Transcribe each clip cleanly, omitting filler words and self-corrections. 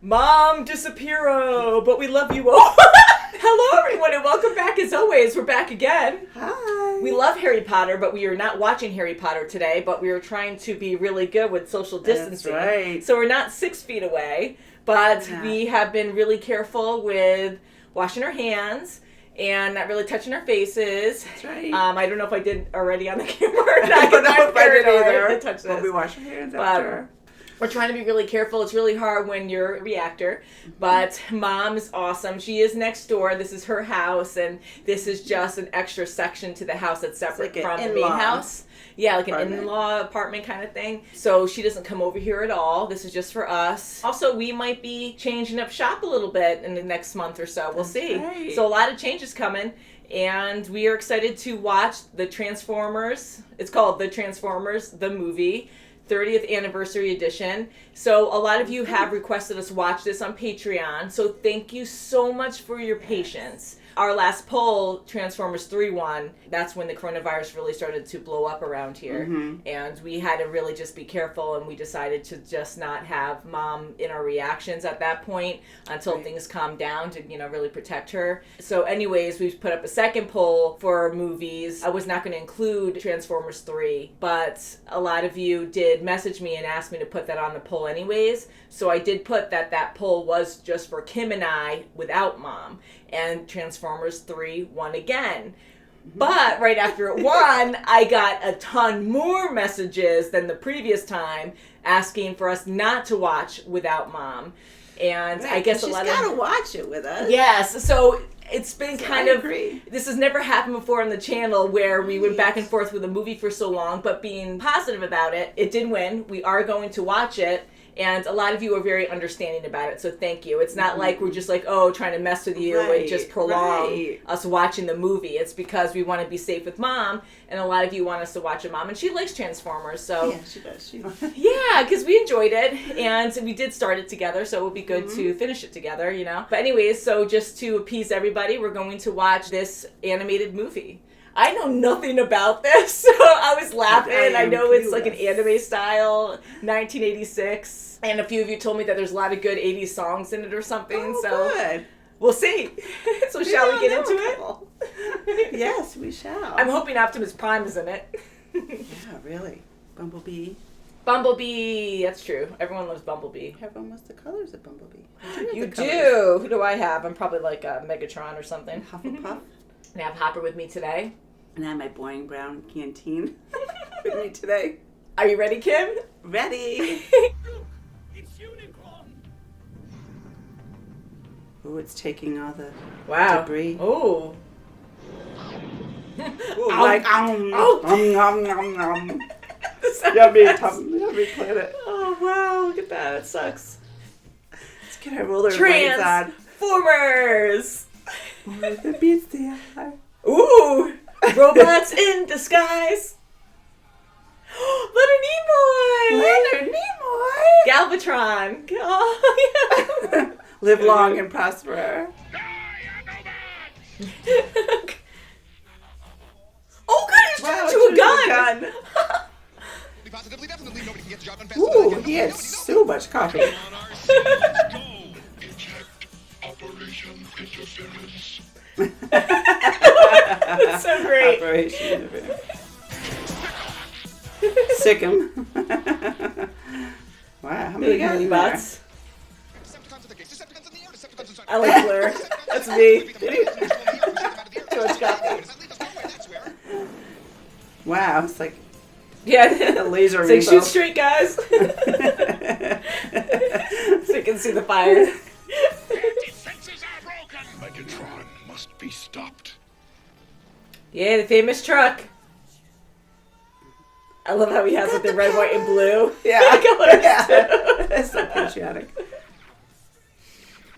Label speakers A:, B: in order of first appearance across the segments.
A: Mom disappearo, but we love you all. Hello, everyone, and welcome back as always. We're back again.
B: Hi.
A: We love Harry Potter, but we are not watching Harry Potter today, but we are trying to be really good with social distancing.
B: That's right.
A: So we're not 6 feet away, but we have been really careful with washing our hands and not really touching our faces.
B: That's right.
A: I don't know if I did already on the camera or not.
B: I don't know if I did either.
A: To touch this.
B: We'll be washing hands after.
A: We're trying to be really careful. It's really hard when you're a reactor, but Mom is awesome. She is next door. This is her house, and this is just an extra section to the house that's separate
B: like
A: from the main house. Yeah, like an in-law apartment kind of thing. So she doesn't come over here at all. This is just for us. Also, we might be changing up shop a little bit in the next month or so. We'll see.
B: Right.
A: So a lot of changes coming. And we are excited to watch the Transformers. It's called The Transformers, the movie. 30th anniversary edition. So a lot of you have requested us watch this on Patreon. So thank you so much for your patience. Our last poll, Transformers 3 won. That's when the coronavirus really started to blow up around here. Mm-hmm. And we had to really just be careful, and we decided to just not have Mom in our reactions at that point until things calmed down to, really protect her. So anyways, we've put up a second poll for movies. I was not going to include Transformers 3, but a lot of you did message me and ask me to put that on the poll anyways. So I did put that poll was just for Kim and I without Mom. And Transformers 3 won again. But right after it won, I got a ton more messages than the previous time asking for us not to watch without Mom. And I guess a lot of...
B: She's got to watch it with us.
A: Yes, so it's been kind of...
B: Agree.
A: This has never happened before on the channel where we went back and forth with a movie for so long, but being positive about it, it did win. We are going to watch it. And a lot of you are very understanding about it, so thank you. It's not like we're just like, trying to mess with you and just prolong us watching the movie. It's because we want to be safe with Mom, and a lot of you want us to watch with Mom. And she likes Transformers, so...
B: Yeah, she does.
A: Yeah, because we enjoyed it, and we did start it together, so it would be good to finish it together, But anyways, so just to appease everybody, we're going to watch this animated movie. I know nothing about this, so I was laughing. I know it's like an anime style, 1986. And a few of you told me that there's a lot of good 80s songs in it or something.
B: Good.
A: We'll see. So shall we get into it?
B: Yes, we shall.
A: I'm hoping Optimus Prime is in it.
B: Yeah, really. Bumblebee.
A: Bumblebee. That's true. Everyone loves Bumblebee.
B: Everyone wants the colors of Bumblebee.
A: You do. Who do I have? I'm probably like a Megatron or something.
B: Hufflepuff.
A: And I have Hopper with me today.
B: And I have my boring brown canteen with me today.
A: Are you ready, Kim?
B: Ready. It's unicorn. Ooh, it's taking all the debris.
A: Ooh.
B: Ooh, like, yummy planet.
A: Oh, wow, look at that. It sucks.
B: Let's get our rollerblades on.
A: Transformers!
B: That beats the eye.
A: Ooh! Robots in disguise! Leonard Nimoy!
B: Leonard Nimoy!
A: Galvatron! Oh, yeah.
B: Live long and prosper.
A: Oh, God, he's turned into a gun!
B: Ooh, he had so much coffee.
A: That's so great.
B: Operation Interference. Sick him. Wow, how many guys
A: butts? I like Blair. That's me. Too much coffee.
B: Wow, it's like
A: a
B: laser.
A: It's like shoot straight, guys. So you can see the fire.
C: Megatron must be stopped.
A: Yeah, the famous truck. I love how he has like the red, white, and blue.
B: Yeah,
A: colors.
B: It's so patriotic.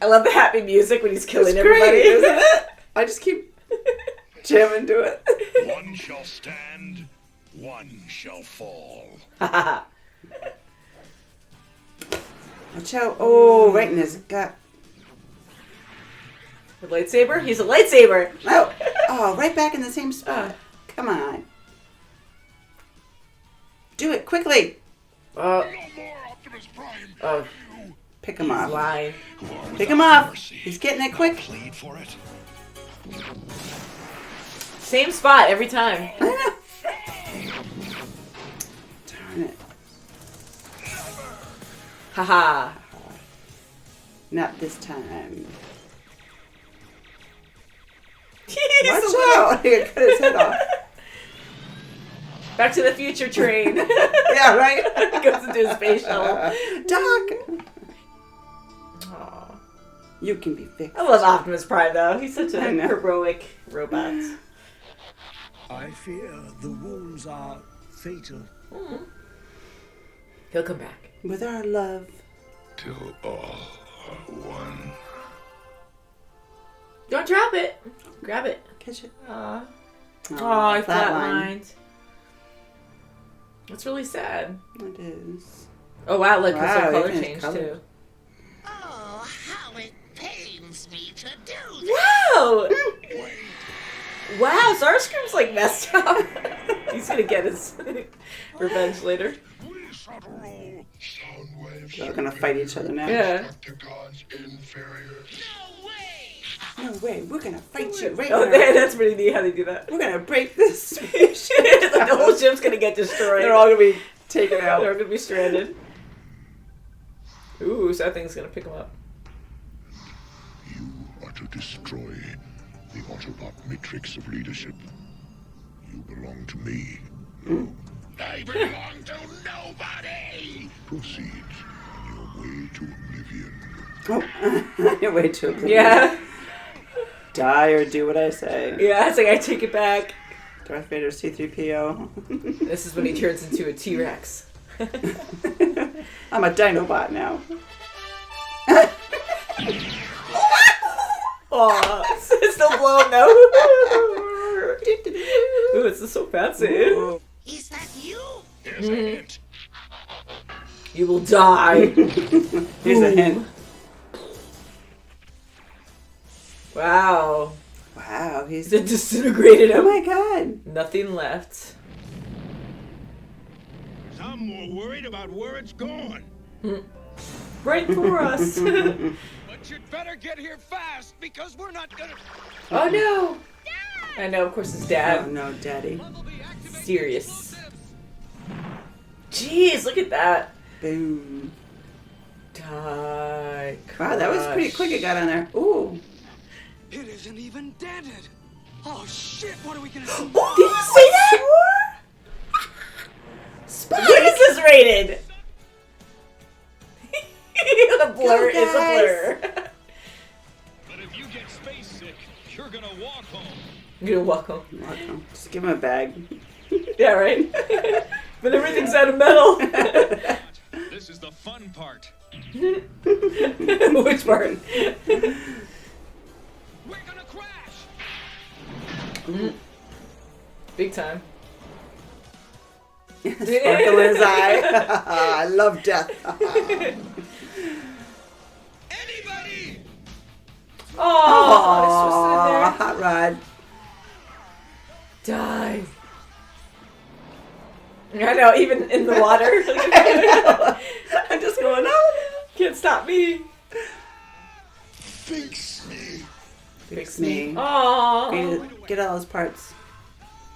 A: I love the happy music when he's killing
B: it's
A: everybody.
B: Great, isn't it? I just keep jamming to it.
C: One shall stand, one shall fall.
B: Watch out! Oh, right in his gut.
A: The lightsaber? He's a lightsaber!
B: Oh, right back in the same spot. Come on. Do it quickly.
C: No more Optimus Prime.
B: Pick him off.
A: Lying.
B: Pick him off. He's getting it quick.
C: Plead for it.
A: Same spot every time.
B: I know. Darn it.
A: Haha.
B: Not this time.
A: Watch
B: Watch out. He cut his head off.
A: Back to the Future train.
B: Yeah, right?
A: Goes into his space shuttle.
B: Doc.
A: Aw.
B: You can be fixed.
A: I love Optimus Prime though. He's such a
B: I know.
A: heroic robot.
D: I fear the wounds are fatal.
A: He'll come back.
B: With our love.
C: Till all are one.
A: Don't drop it. Grab it.
B: Catch it.
A: Aw.
B: Oh,
A: Aw, I
B: flatline.
A: flatlined. That's really sad.
B: It is.
A: Oh wow, look, his
B: Wow,
A: whole color
B: even his
A: changed
B: color.
A: too.
E: Oh, how it pains me to do this.
A: Wow! Wow, Starscream's like messed up. He's gonna get his revenge later.
C: We shall rule sound waves.
B: They're gonna fight each other now.
A: Yeah.
C: Decepticons inferiors.
E: No way.
B: No way. We're gonna fight you right
A: Oh,
B: now.
A: that's pretty neat how they do that.
B: We're gonna break this spaceship.
A: Like the whole ship's gonna get destroyed.
B: They're all gonna be taken out.
A: They're gonna be stranded. Ooh, so that thing's gonna pick them up.
C: You are to destroy the Autobot matrix of leadership. You belong to me. No, I belong to nobody. Proceed on your way to oblivion.
B: Oh, your way to oblivion.
A: Yeah.
B: Die or do what I say.
A: Yeah, it's like I take it back.
B: Darth Vader's C-3PO.
A: This is when he turns into a T-Rex.
B: I'm a Dinobot now.
A: Aw, it's still blowing now. Ooh, this is so fancy.
B: Ooh.
E: Is that you?
C: Here's a hint.
A: You will die.
B: Here's a hint.
A: Wow.
B: Wow, he's...
A: It disintegrated
B: Oh
A: him.
B: my god.
A: Nothing left.
C: I'm more worried about where it's going.
A: Right for us.
D: But you'd better get here fast because we're not gonna.
A: Oh no. I know, of course, his
B: Oh
A: dad.
B: no, daddy.
A: Serious. Jeez, look at that.
B: Boom.
A: Die.
B: Wow, that was pretty quick it got on there. Ooh.
D: It isn't even dented. Oh shit! What are we gonna do?
A: Did you see that? What is this rated? The blur
B: Go,
A: is a blur.
D: But if you get space sick, you're gonna walk home.
A: You're welcome.
B: Welcome. Just give him a bag.
A: Yeah, right? But everything's out of metal.
D: This is the fun part.
A: Which part?
D: We're gonna crash.
A: Big time.
B: Sparkle in his eye. I love death.
D: Anybody?
A: Oh,
B: Aw, hot rod.
A: die. I know, even in the water. I'm just going, oh, can't stop me.
C: Fix me.
B: Fix me.
A: Aww.
B: Get all his parts.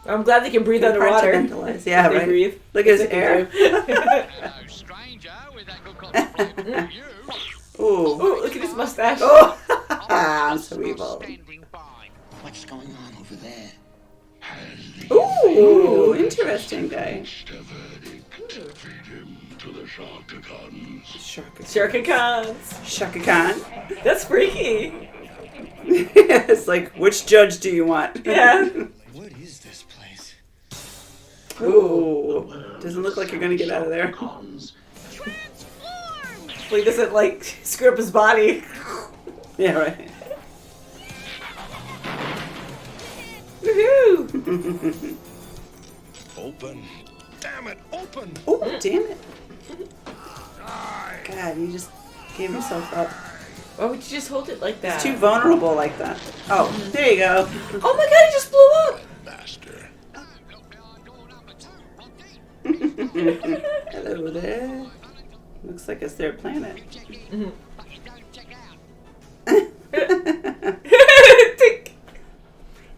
A: I'm glad they can breathe underwater.
B: Compartmentalize. Yeah,
A: They
B: right.
A: breathe.
B: Look at his
A: Yes, they
B: air.
A: do.
F: Hello, stranger, with that good copy from you.
B: Ooh.
A: Ooh, look at his mustache.
B: Oh, I'm so evil.
F: Standing by.
E: What's going on over there?
B: Ooh, interesting guy.
C: Feed him to the Sharkticons.
B: Shaka
A: Sharkicons.
B: Khan.
A: That's freaky.
B: It's like, which judge do you want?
A: Yeah.
D: What is this place?
B: Ooh. Doesn't look like you're gonna get out of there.
A: He doesn't like screw up his body.
B: Yeah, right.
A: Woohoo!
C: Open. Damn it, open.
B: Oh, damn it. God, he just gave himself up.
A: Why would you just hold it like that?
B: He's too vulnerable like that. Oh, there you go.
A: Oh my god, he just blew up!
C: Master.
B: Hello there. Looks like it's their planet.
F: You check in,
A: Mm-hmm.
F: but you don't check out.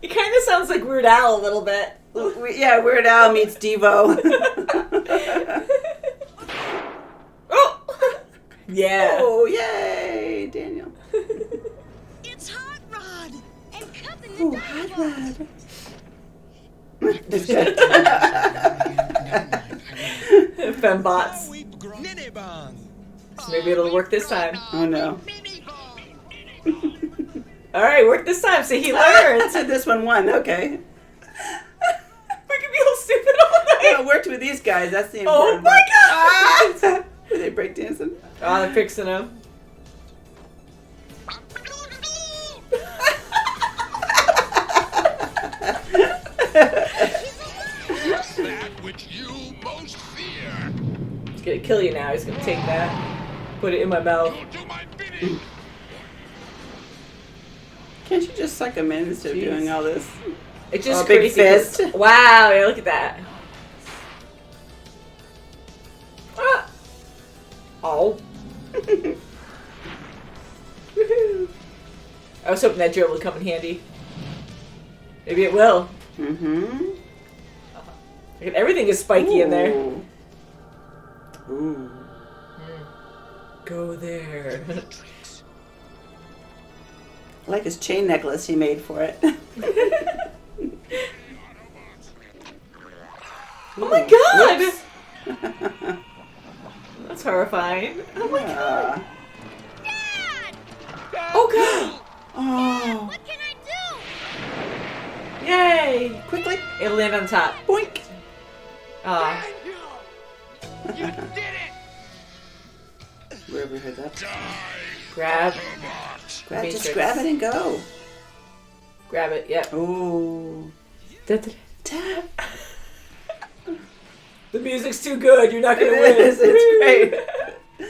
A: He kind of sounds like Weird Al a little bit.
B: Yeah, Weird Al meets Devo.
A: Oh! Yeah.
B: Oh, yay, Daniel.
E: It's Hot Rod and Cup in the
B: Oh, Hot Rod.
A: Fembots.
D: Ninibong.
A: So maybe it'll work this time.
B: Oh, no.
F: Mini ball.
A: All right, work this time. So he learned.
B: So this one won, okay.
A: We could be all stupid all night.
B: Well, it worked with these guys, that's the
A: Oh
B: important
A: my
B: part.
A: god!
B: Were they breakdancing?
A: Oh, they're fixing him.
C: Just that which you most fear.
A: He's gonna kill you now. He's gonna take that, put it in my mouth.
C: You'll do my bidding.
B: Can't you just suck them in instead of
A: Jeez.
B: doing all this?
A: It's just
B: Oh, big
A: crazy. 'Cause-
B: fist.
A: Wow, yeah, look at that. Ah. Oh. Woohoo. I was hoping that drill would come in handy. Maybe it will.
B: Mm-hmm.
A: Look at everything is spiky in there.
B: Ooh.
A: Go there.
B: I like his chain necklace he made for it.
A: Oh my god! That's horrifying. Oh my god.
B: Yeah.
A: Oh god!
B: Oh.
E: What can I do?
A: Yay!
B: Quickly.
A: It'll land on top.
B: Boink.
A: Aw.
F: You did it!
B: Wherever you heard that.
A: Grab.
B: Grab, just
A: Matrix.
B: grab it and go.
A: Grab it, yep.
B: Oh.
A: Tap. The music's too good, you're not gonna
B: It
A: win.
B: is, it's great.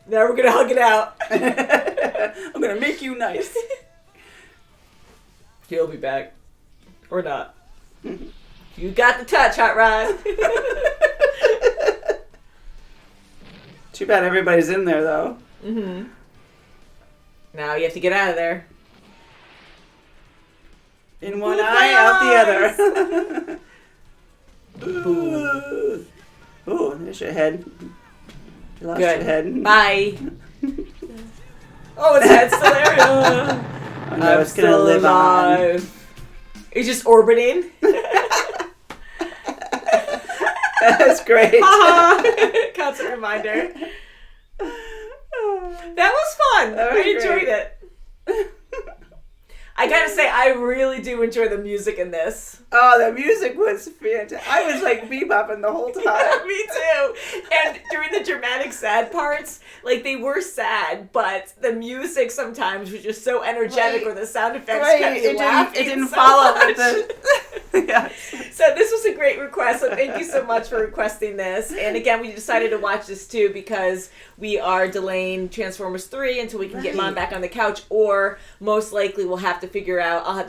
A: Now we're gonna hug it out.
B: I'm gonna make you nice.
A: He'll be back. Or not. You got the touch, Hot Rod.
B: Too bad everybody's in there though.
A: Mm-hmm. Now you have to get out of there.
B: In one
A: Both
B: eye, out the other.
A: Boom.
B: Oh, there's your head. You lost
A: Good.
B: your head.
A: Bye. Oh, his head's still there.
B: Oh, no,
A: I'm
B: it's gonna
A: still
B: live
A: alive. He's just orbiting.
B: on. That's great.
A: Constant reminder. That was fun.
B: That was
A: I enjoyed
B: great.
A: it. I gotta say, I really do enjoy the music in this.
B: Oh, the music was fantastic. I was like bebopping the whole time.
A: Me too. And during the dramatic sad parts, like they were sad, but the music sometimes was just so energetic, or the sound effects kept me laughing.
B: It didn't
A: so
B: follow
A: much.
B: with the. Yes.
A: So this was a great request, so thank you so much for requesting this. And again, we decided to watch this too because we are delaying Transformers 3 until we can get Mom back on the couch, or most likely I'll have to figure out how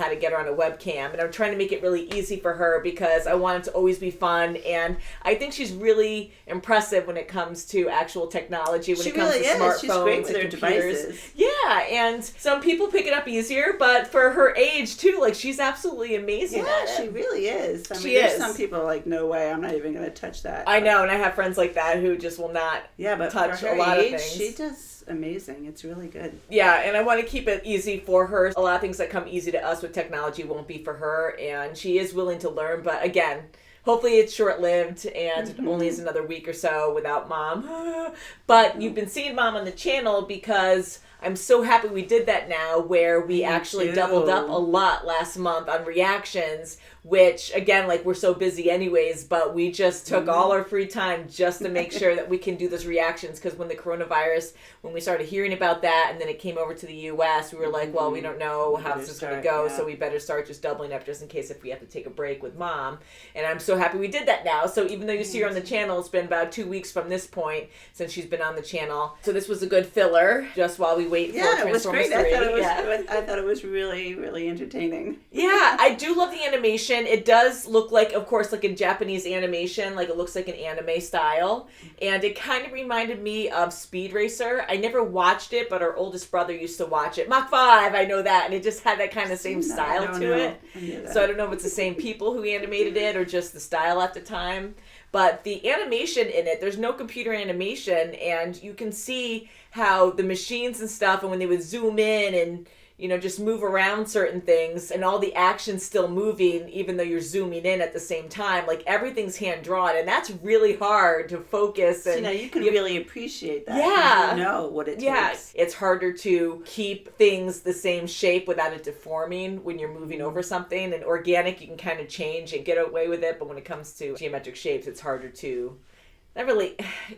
A: to get her on a webcam. And I'm trying to make it really easy for her because I want it to always be fun, and I think she's really impressive when it comes to actual technology, when
B: She
A: it comes
B: really
A: to
B: is.
A: smartphones
B: She's great with
A: and
B: her
A: computers.
B: devices.
A: Yeah, and some people pick it up easier, but for her age too, like she's absolutely amazing
B: Yeah,
A: at it.
B: she really is. I mean,
A: She
B: there's
A: is.
B: some people like, no way, I'm not even going to touch that.
A: I know, and I have friends like that who just will not.
B: Yeah, but
A: touch
B: for her
A: a lot of
B: age,
A: things.
B: she does amazing. It's really good.
A: Yeah, and I want to keep it easy for her. A lot of things that come easy to us with technology won't be for her, and she is willing to learn, but again, hopefully it's short-lived and it only is another week or so without Mom. But you've been seeing Mom on the channel because I'm so happy we did that now, where we actually
B: too.
A: doubled up a lot last month on reactions, which again, like we're so busy anyways, but we just took all our free time just to make sure that we can do those reactions, because when the coronavirus, when we started hearing about that and then it came over to the US, we were like, well, we don't know how this is going to go, so we better start just doubling up just in case if we have to take a break with Mom. And I'm so happy we did that now. So even though you see her on the channel, it's been about 2 weeks from this point since she's been on the channel. So this was a good filler just while we wait for
B: Yeah, it was
A: Transformers
B: great.
A: 3.
B: I thought it was really, really entertaining.
A: Yeah, I do love the animation. animation. It does look like, of course, like a Japanese animation. Like it looks like an anime style. And it kind of reminded me of Speed Racer. I never watched it, but our oldest brother used to watch it. Mach 5, I know that. And it just had that kind of same style to it. So I don't know if it's the same people who animated it or just the style at the time. But the animation in it, there's no computer animation, and you can see how the machines and stuff, and when they would zoom in and, you know, just move around certain things, and all the action's still moving, even though you're zooming in at the same time, like everything's hand-drawn, and that's really hard to focus. And
B: you know, you can really appreciate that.
A: Yeah.
B: You know what it
A: yeah,
B: takes.
A: it's harder to keep things the same shape without it deforming when you're moving over something. And organic, you can kind of change and get away with it, but when it comes to geometric shapes, it's harder to...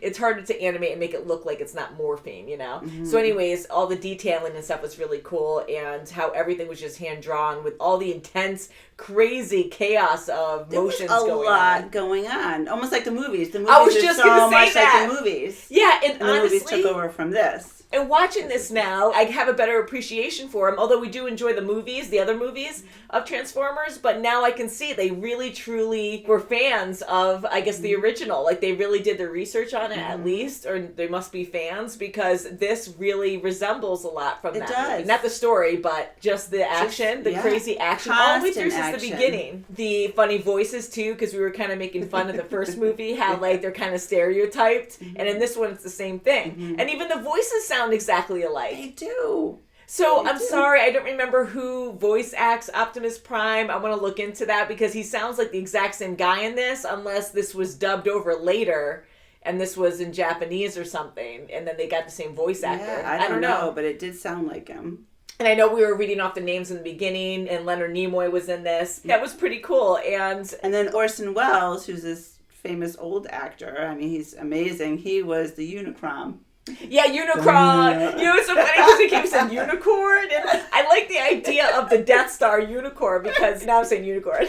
A: it's harder to animate and make it look like it's not morphing, you know? So anyways, all the detailing and stuff was really cool, and how everything was just hand-drawn with all the intense, crazy chaos of motions going on.
B: There was a lot going on. Almost like the movies. The movies
A: I was
B: are
A: just
B: so
A: gonna say
B: much
A: that.
B: like the movies.
A: Yeah, and
B: And the
A: honestly...
B: movies took over from this.
A: And watching this now, I have a better appreciation for them, although we do enjoy the movies, the other movies of Transformers, but now I can see they really, truly were fans of, I guess, the original. Like, they really did their research on it, at least, or they must be fans, because this really resembles a lot from that movie. Not the story, but just the action, the crazy action, all the way through since the beginning. The funny voices, too, because we were kind of making fun of the first movie, how, like, they're kind of stereotyped, and in this one, it's the same thing. And even the voices sound exactly alike.
B: They do.
A: So I'm sorry, I don't remember who voice acts Optimus Prime. I want to look into that because he sounds like the exact same guy in this, unless this was dubbed over later and this was in Japanese or something, and then they got the same voice actor.
B: Yeah, I don't know, but it did sound like him.
A: And I know we were reading off the names in the beginning, and Leonard Nimoy was in this. That was pretty cool. And
B: then Orson Welles, who's this famous old actor, I mean, he's amazing. He was the Unicron.
A: Yeah, Unicron. You know, it's so funny because he keeps saying unicorn, and I like the idea of the Death Star unicorn because now I'm saying unicorn.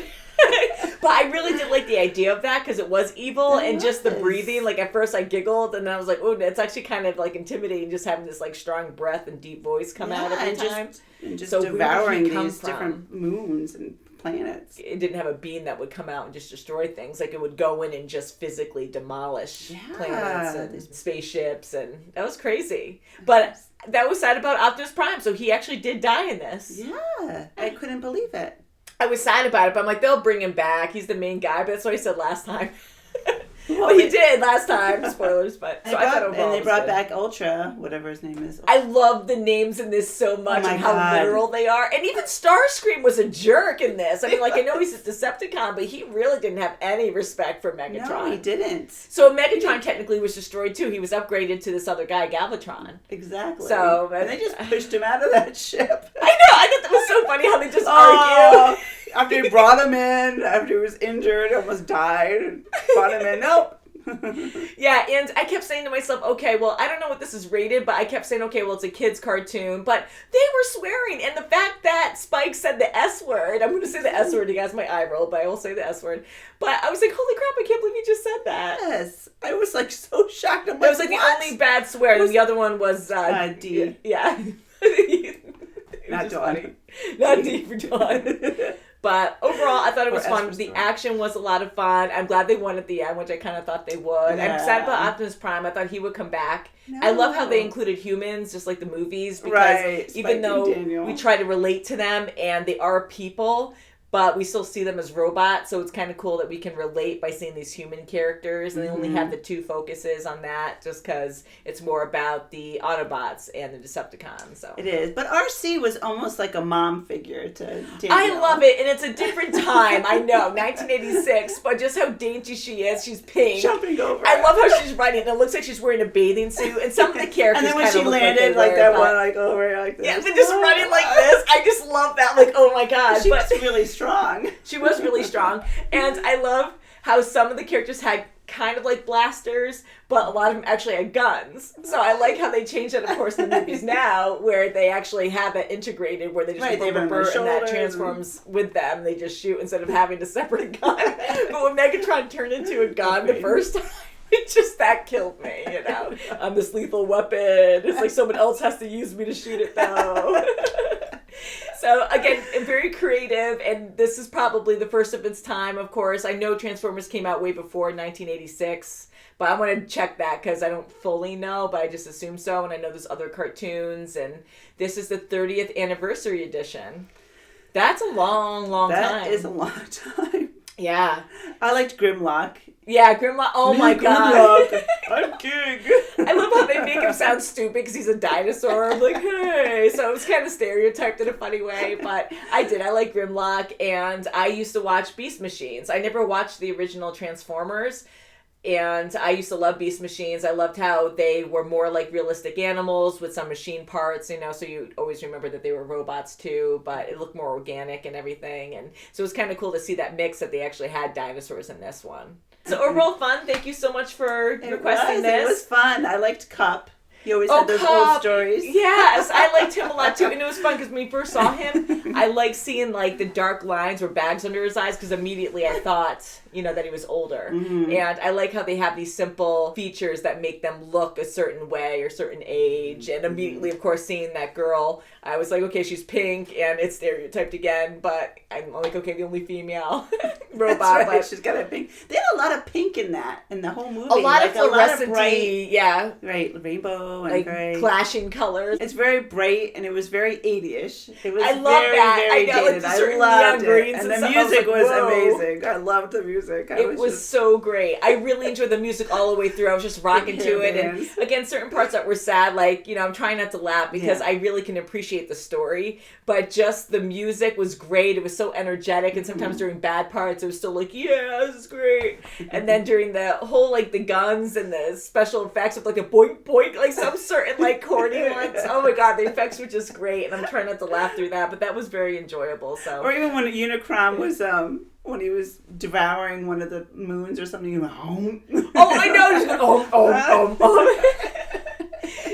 A: But I really did like the idea of that because it was evil and just the breathing. Like at first I giggled and then I was like, oh, it's actually kind of like intimidating just having this like strong breath and deep voice come out every time.
B: And just
A: so
B: devouring these different moons and planets.
A: It didn't have a beam that would come out and just destroy things. Like it would go in and just physically demolish planets and spaceships, and that was crazy. But that was sad about Optimus Prime, so he actually did die in this.
B: Yeah, I couldn't believe it.
A: I was sad about it, but I'm like, they'll bring him back. He's the main guy, but that's what I said last time. Well, he did last time. Spoilers, but so I thought overall
B: and they brought
A: good.
B: back Ultra, whatever his name is.
A: I love the names in this so much and how literal they are. And even Starscream was a jerk in this. I mean, like, I know he's a Decepticon, but he really didn't have any respect for Megatron.
B: No, he didn't.
A: So Megatron technically was destroyed too. He was upgraded to this other guy, Galvatron.
B: Exactly.
A: So
B: and they just pushed him out of that ship.
A: I know. I thought that was so funny how they just argue.
B: After he brought him in, after he was injured, almost died, brought him in. Nope.
A: Yeah, and I kept saying to myself, okay, well, I don't know what this is rated, but I kept saying, okay, well, it's a kid's cartoon, but they were swearing, and the fact that Spike said the S word, I'm going to say the S word, you guys, my eye roll, but I will say the S word, but I was like, holy crap, I can't believe you just said that.
B: Yes, I was like so shocked.
A: It was like what? The only bad swear, and the other one was
B: D.
A: Yeah.
B: Not Dawn.
A: Not D for Dawn. But overall, I thought it was fun. The action was a lot of fun. I'm glad they won at the end, which I kind of thought they would. Yeah. I'm sad about Optimus Prime. I thought he would come back. No. I love how they included humans, just like the movies, because even though we try to relate to them and they are people, but we still see them as robots, so it's kind of cool that we can relate by seeing these human characters, and they only have the two focuses on that, just because it's more about the Autobots and the Decepticons. So
B: it is, but RC was almost like a mom figure to Daniel.
A: I love it, and it's a different time. I know, 1986, but just how dainty she is. She's pink,
B: jumping over.
A: I love how she's running. It looks like she's wearing a bathing suit, and some of the characters.
B: And then when she landed, like that one, like over like this.
A: Yeah, but just running like this. I just love that. Like, oh my god,
B: she was really strong.
A: She was really strong. And I love how some of the characters had kind of like blasters, but a lot of them actually had guns. So I like how they changed that, of course, in the movies now, where they actually have that integrated, where they just and that transforms with them. They just shoot instead of having a separate gun. But when Megatron turned into a gun the first time, it just, that killed me, you know. I'm this lethal weapon. It's like someone else has to use me to shoot it, though. So again, very creative, and this is probably the first of its time, of course. I know Transformers came out way before 1986, but I want to check that because I don't fully know, but I just assume so, and I know there's other cartoons, and this is the 30th anniversary edition. That's a long time.
B: That is a long time.
A: Yeah.
B: I liked Grimlock.
A: Yeah, Grimlock. Oh my god.
B: Grimlock. I'm king.
A: I love how they make him sound stupid because he's a dinosaur. I'm like, hey. So it was kind of stereotyped in a funny way, but I did. I like Grimlock, and I used to watch Beast Machines. I never watched the original Transformers, and I used to love Beast Machines. I loved how they were more like realistic animals with some machine parts, you know, so you always remember that they were robots too, but it looked more organic and everything. And so it was kind of cool to see that mix that they actually had dinosaurs in this one. So overall fun. Thank you so much for requesting this.
B: It was fun. I liked Cup. He always had those
A: Cup.
B: old stories.
A: Yes, I liked him a lot too, and it was fun because when we first saw him, I liked seeing like the dark lines or bags under his eyes because immediately I thought, you know, that he was older. Mm-hmm. And I like how they have these simple features that make them look a certain way or certain age. And immediately, of course, seeing that girl, I was like, okay, she's pink, and it's stereotyped again, but I'm like, okay, the only female robot.
B: That's right.
A: But
B: She's got a pink. They had a lot of pink in the whole movie.
A: A lot of fluorescent,
B: bright,
A: yeah.
B: Right, rainbow and
A: like
B: gray.
A: clashing colors.
B: It's very bright, and it was very 80ish. It was
A: I love
B: very,
A: that.
B: very
A: I know, like
B: dated.
A: the
B: I
A: certain
B: loved
A: neon
B: it.
A: greens
B: And
A: and
B: the
A: stuff. I was
B: music
A: like,
B: was
A: whoa.
B: amazing. I loved the music.
A: It was so great. I really enjoyed the music all the way through. I was just rocking to it. And again, certain parts that were sad, like, you know, I'm trying not to laugh because I really can appreciate the story. But just the music was great. It was so energetic. And sometimes during bad parts, it was still like, yeah, this is great. And then during the whole, like, the guns and the special effects with, like, a boink, boink, like some certain, like, corny ones. Oh, my God. The effects were just great. And I'm trying not to laugh through that. But that was very enjoyable. So.
B: Or even when Unicron was, when he was devouring one of the moons or something, he went, oh.
A: Oh, I know. He's going,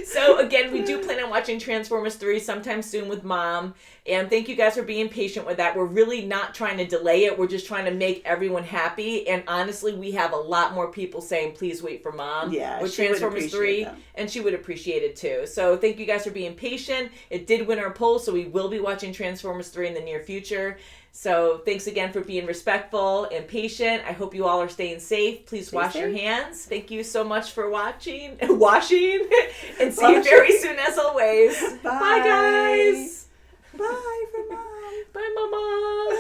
A: So, again, we do plan on watching Transformers 3 sometime soon with Mom. And thank you guys for being patient with that. We're really not trying to delay it. We're just trying to make everyone happy. And honestly, we have a lot more people saying, please wait for Mom.
B: Yeah,
A: with
B: she would
A: Transformers
B: appreciate
A: 3.
B: that.
A: And she would appreciate it too. So, thank you guys for being patient. It did win our poll, so we will be watching Transformers 3 in the near future. So thanks again for being respectful and patient. I hope you all are staying safe. Please wash your hands. Thank you so much for washing, and see you very soon as always.
B: Bye.
A: Bye guys.
B: Bye from Mom.
A: Bye, Mama.